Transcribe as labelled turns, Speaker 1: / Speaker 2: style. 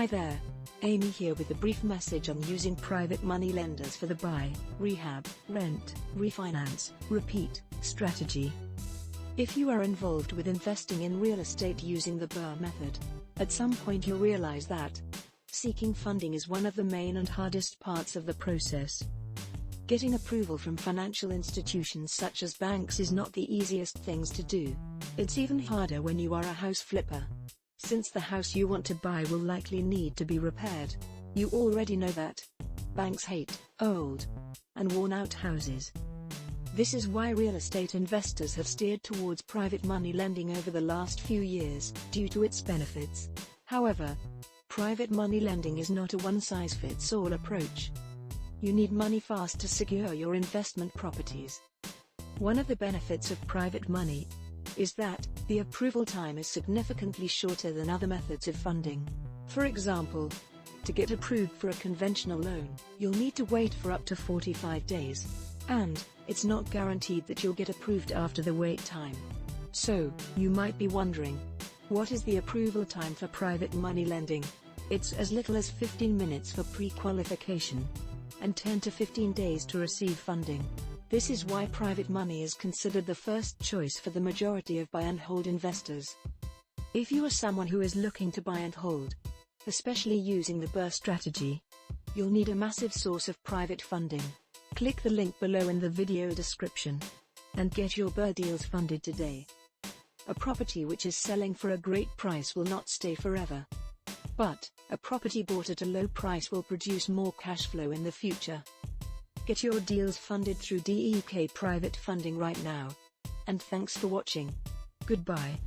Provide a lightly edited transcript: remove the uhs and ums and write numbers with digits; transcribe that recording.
Speaker 1: Hi there, Amy here with a brief message on using private money lenders for the buy, rehab, rent, refinance, repeat strategy. If you are involved with investing in real estate using the BRRRR method, at some point you'll realize that seeking funding is one of the main and hardest parts of the process. Getting approval from financial institutions such as banks is not the easiest things to do. It's even harder when you are a house flipper, since the house you want to buy will likely need to be repaired. You already know that banks hate old and worn-out houses. This is why real estate investors have steered towards private money lending over the last few years, due to its benefits. However, private money lending is not a one-size-fits-all approach. You need money fast to secure your investment properties. One of the benefits of private money is that the approval time is significantly shorter than other methods of funding. For example, to get approved for a conventional loan, you'll need to wait for up to 45 days. And it's not guaranteed that you'll get approved after the wait time. So, you might be wondering, what is the approval time for private money lending? It's as little as 15 minutes for pre-qualification and 10 to 15 days to receive funding. This is why private money is considered the first choice for the majority of buy and hold investors. If you are someone who is looking to buy and hold, especially using the BRRRR strategy, you'll need a massive source of private funding. Click the link below in the video description and get your BRRRR deals funded today. A property which is selling for a great price will not stay forever. But a property bought at a low price will produce more cash flow in the future. Get your deals funded through DEK Private Funding right now. And thanks for watching. Goodbye.